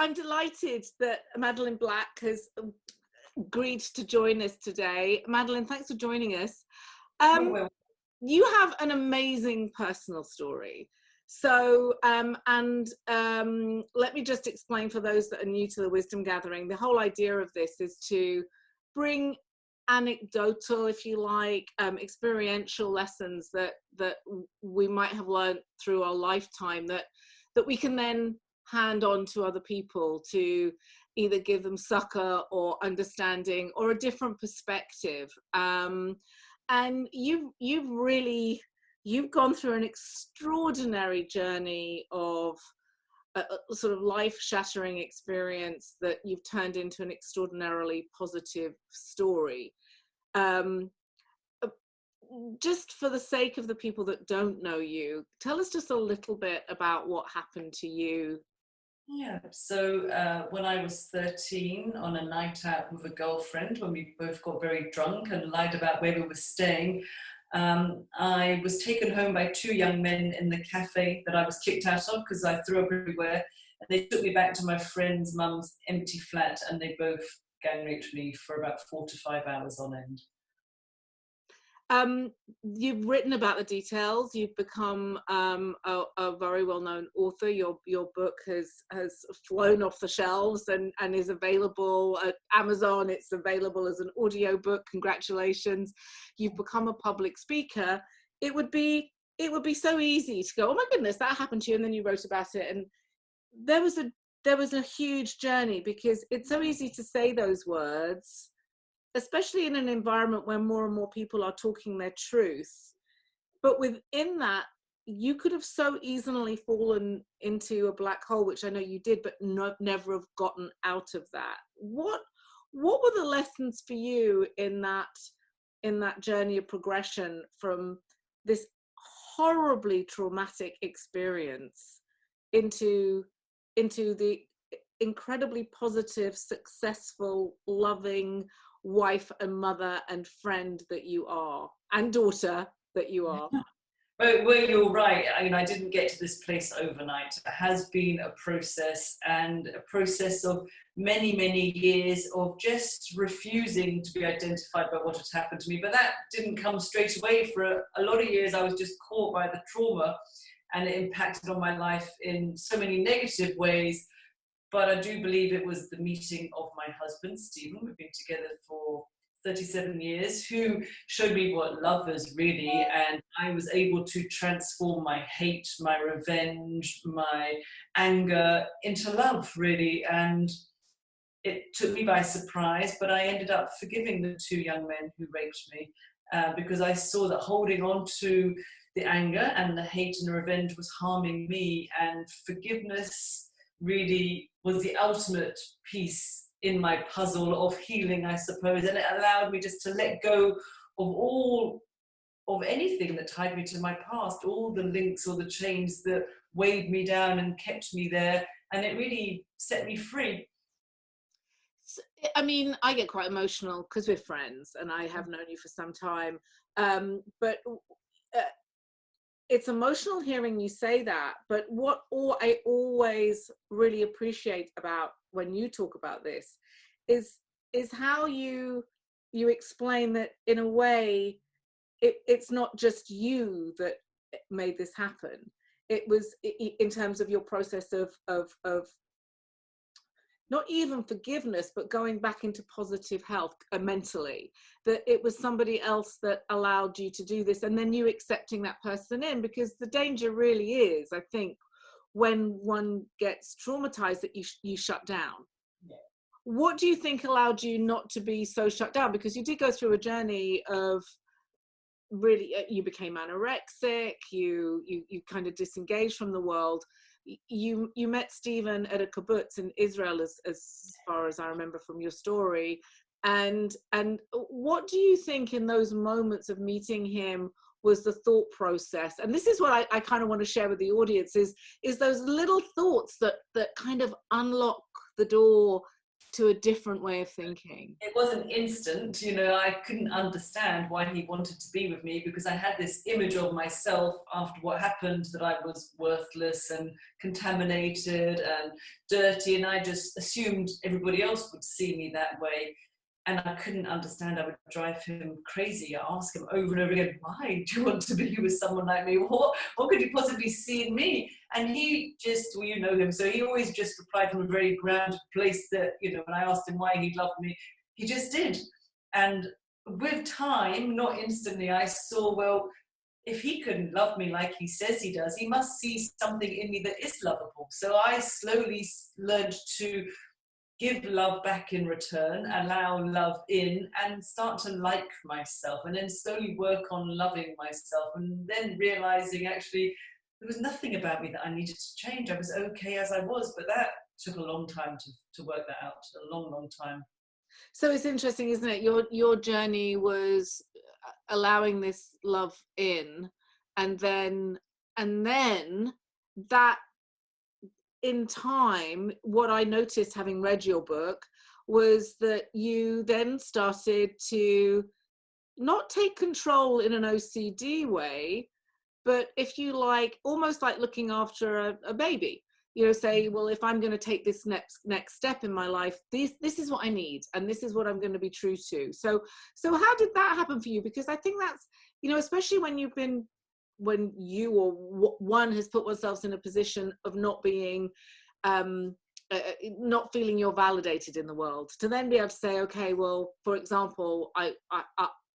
I'm delighted that Madeleine Black has agreed to join us today. Madeleine, thanks for joining us. You have an amazing personal story. So, let me just explain for those that are new to the wisdom gathering, the whole idea of this is to bring anecdotal, if you like, experiential lessons that we might have learned through our lifetime that we can then hand on to other people to either give them succor or understanding or a different perspective. And you've gone through an extraordinary journey of a sort of life-shattering experience that you've turned into an extraordinarily positive story. Just for the sake of the people that don't know you, tell us just a little bit about what happened to you. Yeah, so when I was 13, on a night out with a girlfriend, when we both got very drunk and lied about where we were staying, I was taken home by two young men in the cafe that I was kicked out of because I threw up everywhere. And they took me back to my friend's mum's empty flat, and they both gang raped me for about 4 to 5 hours on end. You've written about the details. You've become a very well-known author. Your book has flown off the shelves and is available at Amazon. It's available as an audio book. Congratulations. You've become a public speaker. It would be so easy to go, oh my goodness, that happened to you, and then you wrote about it. And there was a huge journey, because it's so easy to say those words, especially in an environment where more and more people are talking their truth. But within that, you could have so easily fallen into a black hole, which I know you did, but never have gotten out of that. What were the lessons for you in that journey of progression from this horribly traumatic experience into the incredibly positive, successful, loving wife and mother and friend that you are, and daughter that you are? Well, you're right. I didn't get to this place overnight. It has been a process, and a process of many, many years of just refusing to be identified by what had happened to me. But that didn't come straight away. For a lot of years, I was just caught by the trauma, and it impacted on my life in so many negative ways. But I do believe it was the meeting of my husband, Stephen. We've been together for 37 years, who showed me what love is really. And I was able to transform my hate, my revenge, my anger into love, really. And it took me by surprise, but I ended up forgiving the two young men who raped me, because I saw that holding on to the anger and the hate and the revenge was harming me, and forgiveness really was the ultimate piece in my puzzle of healing, I suppose. And it allowed me just to let go of anything that tied me to my past, all the links or the chains that weighed me down and kept me there, and it really set me free. I mean, I get quite emotional because we're friends and I have known you for some time, but it's emotional hearing you say that. But what I always really appreciate about when you talk about this is how you explain that in a way it's not just you that made this happen. It was in terms of your process of not even forgiveness, but going back into positive health mentally, that it was somebody else that allowed you to do this, and then you accepting that person in, because the danger really is, I think, when one gets traumatized, that you shut down. Yeah. What do you think allowed you not to be so shut down? Because you did go through a journey of really, you became anorexic, you kind of disengaged from the world. You met Stephen at a kibbutz in Israel, as far as I remember from your story. And what do you think in those moments of meeting him was the thought process? And this is what I kind of want to share with the audience, is those little thoughts that kind of unlock the door to a different way of thinking. It wasn't instant, you know. I couldn't understand why he wanted to be with me, because I had this image of myself after what happened, that I was worthless and contaminated and dirty, and I just assumed everybody else would see me that way. And I couldn't understand. I would drive him crazy. I ask him over and over again, why do you want to be with someone like me? What could you possibly see in me? And he just, well, you know him, so he always just replied from a very grounded place that, you know, when I asked him why he loved me, he just did. And with time, not instantly, I saw, well, if he couldn't love me like he says he does, he must see something in me that is lovable. So I slowly learned to give love back in return, allow love in, and start to like myself, and then slowly work on loving myself, and then realizing actually there was nothing about me that I needed to change. I was okay as I was, but that took a long time to work that out, a long, long time. So it's interesting, isn't it? Your journey was allowing this love in, and then that, in time, what I noticed having read your book was that you then started to not take control in an OCD way, but if you like, almost like looking after a baby. You know, say, well, if I'm going to take this next step in my life, this is what I need, and this is what I'm going to be true to. So how did that happen for you? Because I think that's, you know, especially when you or one has put oneself in a position of not being, not feeling you're validated in the world, to then be able to say, okay, well, for example,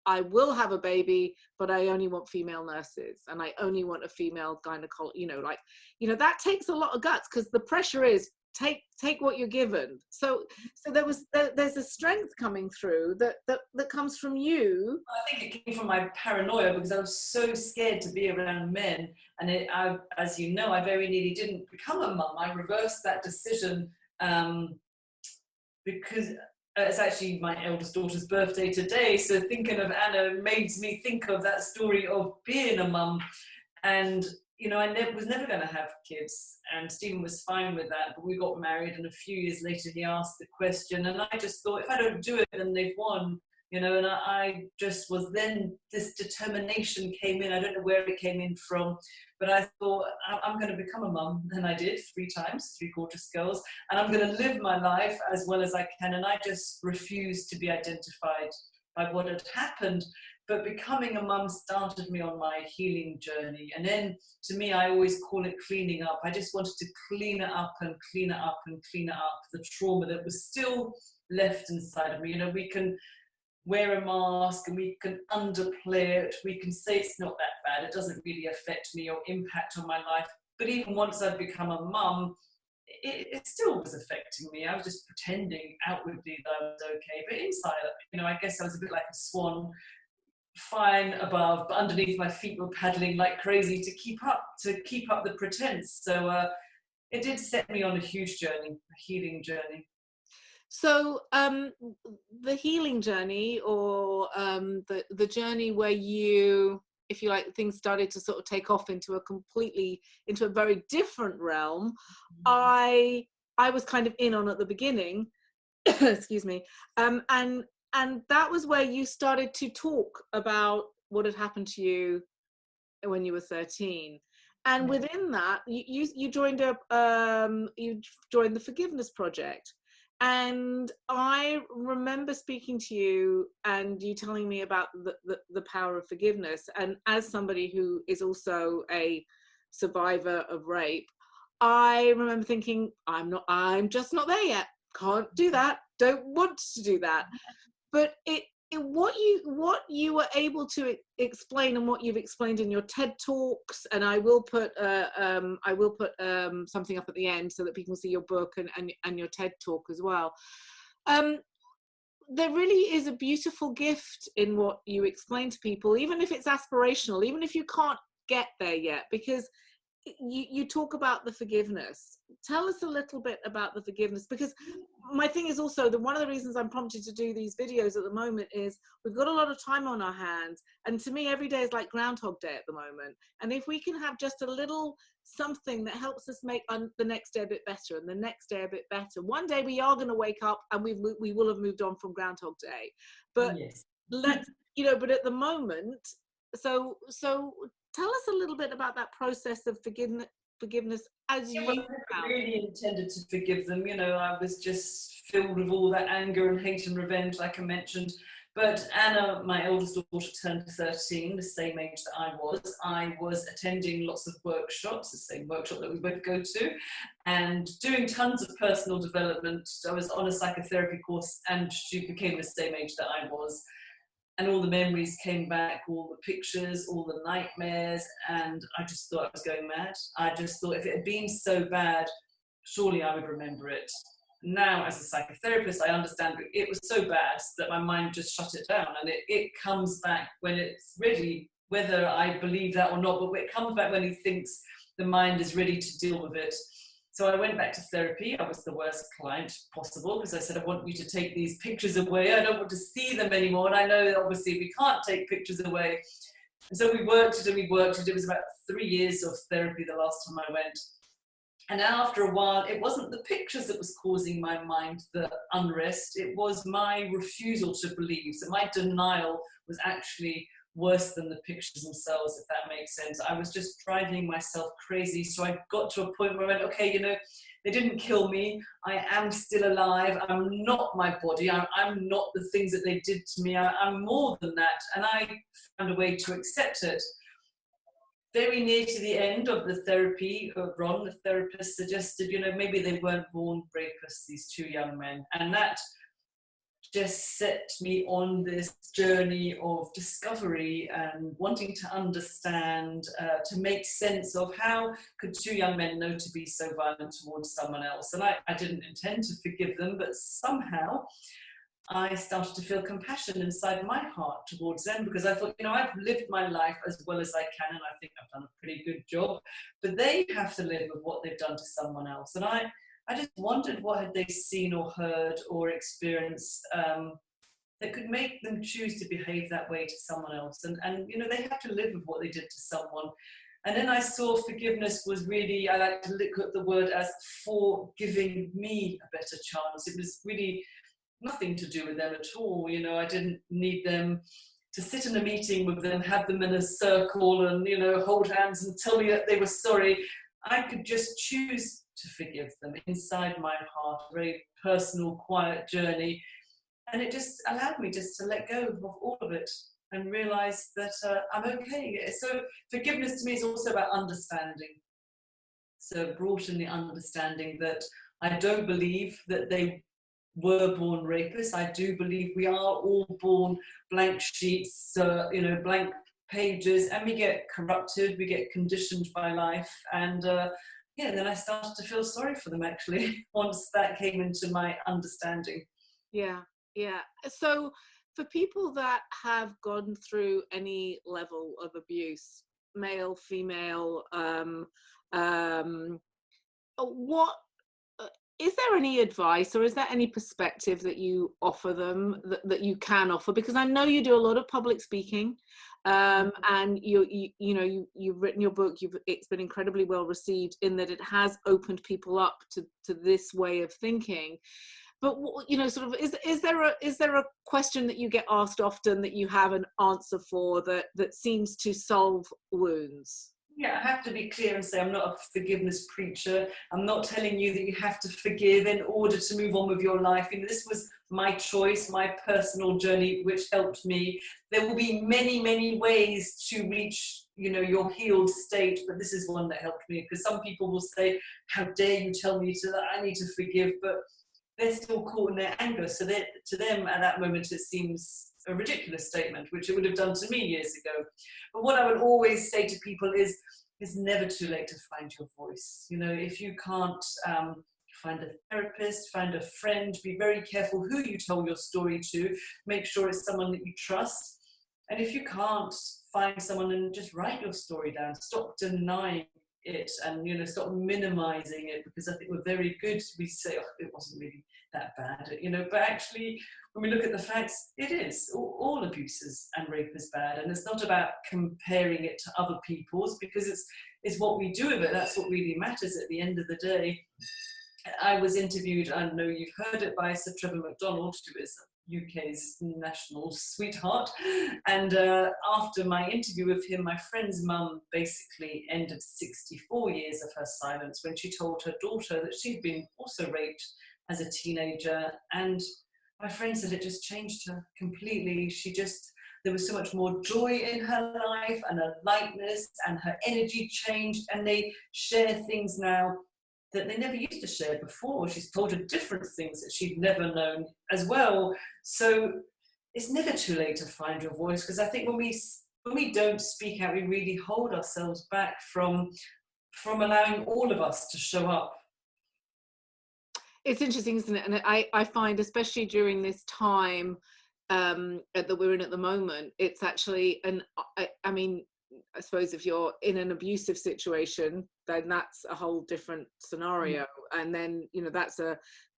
I will have a baby, but I only want female nurses, and I only want a female gynecologist. You know, like, you know, that takes a lot of guts, because the pressure is take what you're given. So there's a strength coming through that comes from you. I think it came from my paranoia, because I was so scared to be around men, and as you know, I very nearly didn't become a mum. I reversed that decision, because it's actually my eldest daughter's birthday today, so thinking of Anna made me think of that story of being a mum. And you know, I was never going to have kids, and Stephen was fine with that, but we got married, and a few years later he asked the question, and I just thought, if I don't do it, then they've won, you know. And I just was, then this determination came in. I don't know where it came in from, but I thought, I'm going to become a mum, and I did 3 times, 3 gorgeous girls, and I'm going to live my life as well as I can. And I just refused to be identified by what had happened. But becoming a mum started me on my healing journey. And then, to me, I always call it cleaning up. I just wanted to clean it up and clean it up and clean it up, the trauma that was still left inside of me. You know, we can wear a mask and we can underplay it. We can say it's not that bad. It doesn't really affect me or impact on my life. But even once I'd become a mum, it still was affecting me. I was just pretending outwardly that I was okay. But inside, you know, I guess I was a bit like a swan, fine above, but underneath my feet were paddling like crazy to keep up the pretense. So it did set me on a huge journey, a healing journey. So the healing journey, or the journey where you, if you like, things started to sort of take off into a very different realm, I was kind of in on at the beginning. Excuse me. And that was where you started to talk about what had happened to you when you were 13. And within that, you joined you joined the Forgiveness Project. And I remember speaking to you and you telling me about the power of forgiveness. And as somebody who is also a survivor of rape, I remember thinking, I'm just not there yet. Can't do that. Don't want to do that. But what you were able to explain, and what you've explained in your TED Talks, and I will put something up at the end so that people can see your book and your TED Talk as well. There really is a beautiful gift in what you explain to people, even if it's aspirational, even if you can't get there yet, because you talk about the forgiveness. Tell us a little bit about the forgiveness, because my thing is also that one of the reasons I'm prompted to do these videos at the moment is we've got a lot of time on our hands, and to me every day is like Groundhog Day at the moment. And if we can have just a little something that helps us make the next day a bit better and the next day a bit better, one day we are going to wake up and we will have moved on from Groundhog Day. But Yes. let's, you know, but at the moment, so tell us a little bit about that process of forgiveness as Yeah, you well, I found. never really intended to forgive them. You know, I was just filled with all that anger and hate and revenge, like I mentioned. But Anna, my eldest daughter, turned 13, the same age that I was. I was attending lots of workshops, the same workshop that we both go to, and doing tons of personal development. I was on a psychotherapy course, and she became the same age that I was. And all the memories came back, all the pictures, all the nightmares, and I just thought I was going mad. I just thought if it had been so bad, surely I would remember it. Now, as a psychotherapist, I understand that it was so bad that my mind just shut it down, and it comes back when it's ready, whether I believe that or not, but it comes back when he thinks the mind is ready to deal with it. So I went back to therapy. I was the worst client possible because I said, I want you to take these pictures away. I don't want to see them anymore. And I know that obviously we can't take pictures away. And so we worked it and we worked it. It was about 3 years of therapy the last time I went. And after a while, it wasn't the pictures that was causing my mind the unrest. It was my refusal to believe. So my denial was actually worse than the pictures themselves, if that makes sense. I was just driving myself crazy. So I got to a point where I went, okay, you know, they didn't kill me. I am still alive. I'm not my body. I'm not the things that they did to me. I'm more than that. And I found a way to accept it. Very near to the end of the therapy, Ron, the therapist, suggested, you know, maybe they weren't born rapists, these two young men. And that just set me on this journey of discovery and wanting to understand, to make sense of how could two young men know to be so violent towards someone else. And I didn't intend to forgive them, but somehow I started to feel compassion inside my heart towards them, because I thought, you know, I've lived my life as well as I can, and I think I've done a pretty good job, but they have to live with what they've done to someone else. And I just wondered, what had they seen or heard or experienced that could make them choose to behave that way to someone else? And you know, they have to live with what they did to someone. And then I saw forgiveness was really, I like to look at the word as for giving me a better chance. It was really nothing to do with them at all. You know, I didn't need them to sit in a meeting with them, have them in a circle and, you know, hold hands and tell me that they were sorry. I could just choose to forgive them inside my heart, a very personal, quiet journey. And it just allowed me just to let go of all of it and realize that I'm okay. So forgiveness to me is also about understanding. So brought in the understanding that I don't believe that they were born rapists. I do believe we are all born blank sheets, you know, blank pages, and we get corrupted, we get conditioned by life. And yeah, then I started to feel sorry for them, actually, once that came into my understanding. Yeah, yeah. So for people that have gone through any level of abuse, male, female, what is there any advice or is there any perspective that you offer them, that you can offer? Because I know you do a lot of public speaking, and you've written your book. It's been incredibly well received in that it has opened people up to this way of thinking. But you know, sort of, is there a question that you get asked often that you have an answer for that seems to solve wounds? Yeah, I have to be clear and say I'm not a forgiveness preacher. I'm not telling you that you have to forgive in order to move on with your life. You know, this was my choice, my personal journey, which helped me. There will be many, many ways to reach, you know, your healed state, but this is one that helped me, because some people will say, how dare you tell me that I need to forgive, but they're still caught in their anger. So to them at that moment, it seems a ridiculous statement, which it would have done to me years ago. But what I would always say to people is, it's never too late to find your voice. You know, if you can't find a therapist, find a friend, be very careful who you tell your story to, make sure it's someone that you trust. And if you can't find someone, then just write your story down, stop denying it, and stop minimizing it, because I think we're very good. We say, oh, it wasn't really that bad, but actually when we look at the facts, it is. All abuses and rape is bad, and it's not about comparing it to other people's, because it's what we do with it. That's what really matters at the end of the day. I was interviewed, I know you've heard it, by Sir Trevor MacDonald, who is UK's national sweetheart, and after my interview with him, my friend's mum basically ended 64 years of her silence when she told her daughter that she'd been also raped as a teenager. And my friend said it just changed her completely. There was so much more joy in her life, and a lightness, and her energy changed, and they share things now that they never used to share before. She's told her different things that she'd never known as well. So it's never too late to find your voice, because I think when we don't speak out, we really hold ourselves back from allowing all of us to show up. It's interesting, isn't it? And I find, especially during this time that we're in at the moment, it's actually, I mean, I suppose if you're in an abusive situation, then that's a whole different scenario. And then,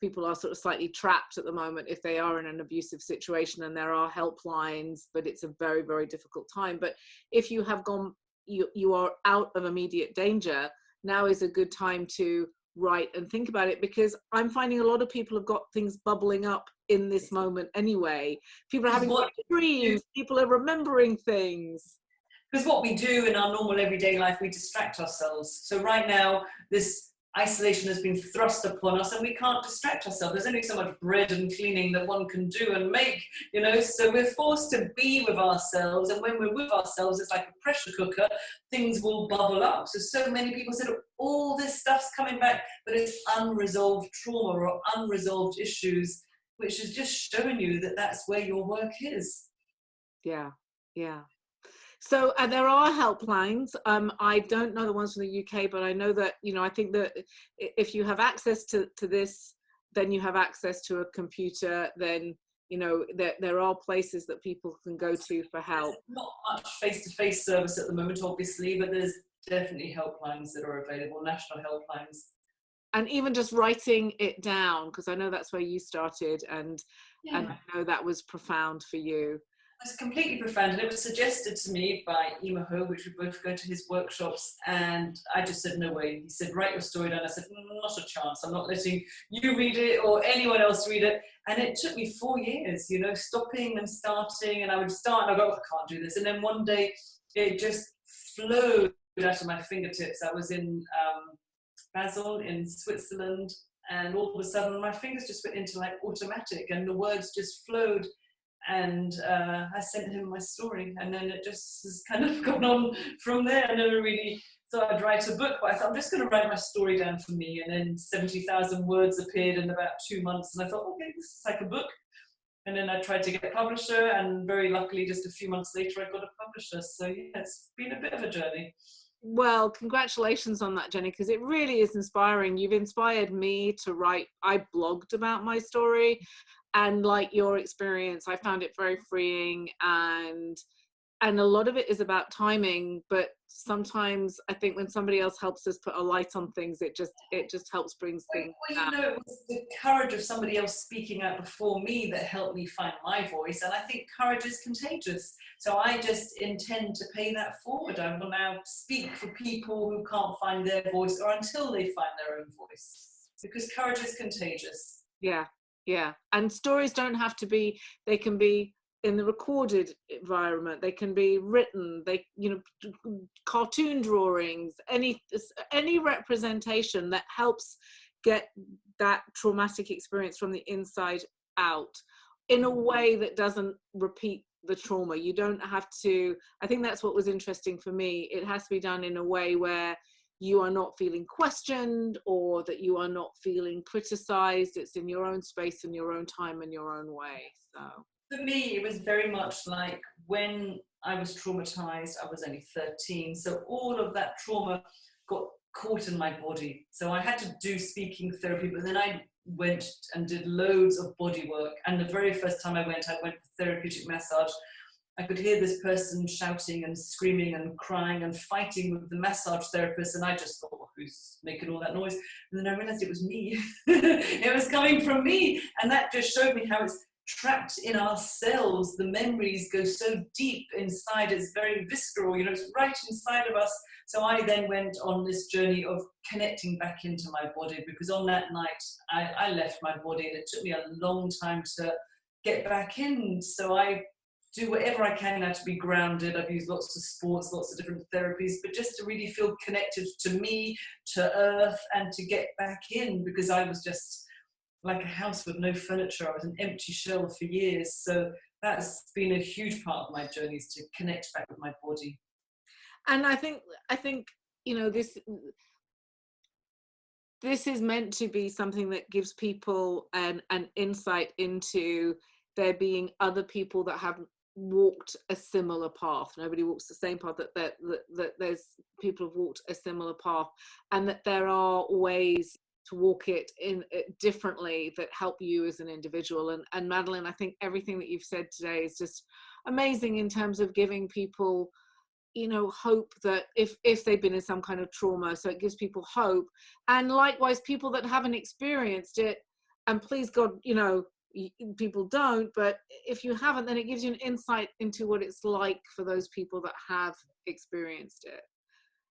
people are sort of slightly trapped at the moment if they are in an abusive situation, and there are helplines, but it's a very, very difficult time. But if you have you are out of immediate danger, now is a good time to write and think about it, because I'm finding a lot of people have got things bubbling up in this moment anyway. People are having dreams, people are remembering things. Because what we do in our normal everyday life, we distract ourselves. So right now, this isolation has been thrust upon us, and we can't distract ourselves. There's only so much bread and cleaning that one can do and make, so we're forced to be with ourselves. And when we're with ourselves, it's like a pressure cooker, things will bubble up. So many people said, all this stuff's coming back, but it's unresolved trauma or unresolved issues, which is just showing you that that's where your work is. Yeah. So there are helplines. I don't know the ones from the UK, but I know that, I think that if you have access to this, then you have access to a computer, then, there are places that people can go to for help. There's not much face-to-face service at the moment, obviously, but there's definitely helplines that are available, national helplines. And even just writing it down, because I know that's where you started, and I know that was profound for you. It was completely profound, and it was suggested to me by Imaho, which we both go to his workshops, and I just said, no way. He said, write your story down. I said, not a chance. I'm not letting you read it or anyone else read it. And it took me 4 years, stopping and starting, and I would start and I go, I can't do this. And then one day it just flowed out of my fingertips. I was in Basel in Switzerland, and all of a sudden my fingers just went into like automatic, and the words just flowed. And I sent him my story, and then it just has kind of gone on from there. I never really thought I'd write a book, but I thought, I'm just going to write my story down for me. And then 70,000 words appeared in about 2 months, and I thought, okay, this is like a book. And then I tried to get a publisher, and very luckily, just a few months later, I got a publisher. So yeah, it's been a bit of a journey. Well, congratulations on that, Jenny, because it really is inspiring. You've inspired me to write. I blogged about my story, and like your experience, I found it very freeing, and a lot of it is about timing, but sometimes I think when somebody else helps us put a light on things, it just helps bring things well, it was the courage of somebody else speaking out before me that helped me find my voice, and I think courage is contagious. So I just intend to pay that forward. I will now speak for people who can't find their voice, or until they find their own voice, because courage is contagious. Yeah, and stories don't have to be, they can be in the recorded environment, they can be written, cartoon drawings, any representation that helps get that traumatic experience from the inside out in a way that doesn't repeat the trauma. You don't have to, I think that's what was interesting for me. It has to be done in a way where you are not feeling questioned, or that you are not feeling criticized. It's in your own space, in your own time, in your own way. So for me, it was very much like when I was traumatized, I was only 13. So all of that trauma got caught in my body. So I had to do speaking therapy, but then I went and did loads of body work. And the very first time I went for therapeutic massage. I could hear this person shouting and screaming and crying and fighting with the massage therapist, and I just thought, well, who's making all that noise? And then I realized it was me. It was coming from me, and that just showed me how it's trapped in our cells. The memories go so deep inside, it's very visceral, it's right inside of us. So I then went on this journey of connecting back into my body, because on that night I left my body, and it took me a long time to get back in. So I do whatever I can now to be grounded. I've used lots of sports, lots of different therapies, but just to really feel connected to me, to earth, and to get back in, because I was just like a house with no furniture. I was an empty shell for years. So that's been a huge part of my journey, is to connect back with my body. And I think this is meant to be something that gives people an insight into there being other people that have walked a similar path. Nobody walks the same path, that there's people who've walked a similar path, and that there are ways to walk it in differently that help you as an individual. And Madeleine, I think everything that you've said today is just amazing in terms of giving people hope, that if they've been in some kind of trauma, so it gives people hope. And likewise, people that haven't experienced it, and please God, people don't, but if you haven't, then it gives you an insight into what it's like for those people that have experienced it.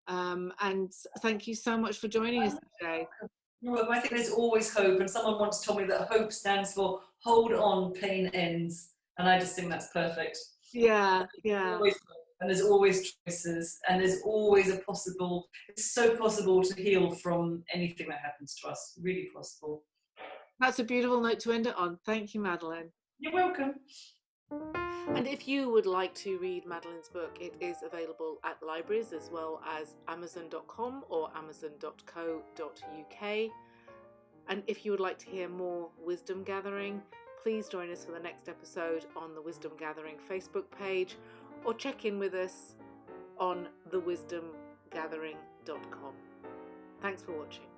And thank you so much for joining us today. Well, I think there's always hope, and someone once told me that hope stands for hold on, pain ends, and I just think that's perfect. Yeah. And there's always choices, and there's always it's so possible to heal from anything that happens to us. Really possible. That's a beautiful note to end it on. Thank you, Madeleine. You're welcome. And if you would like to read Madeleine's book, it is available at libraries as well as amazon.com or amazon.co.uk. And if you would like to hear more wisdom gathering, please join us for the next episode on the Wisdom Gathering Facebook page, or check in with us on thewisdomgathering.com. Thanks for watching.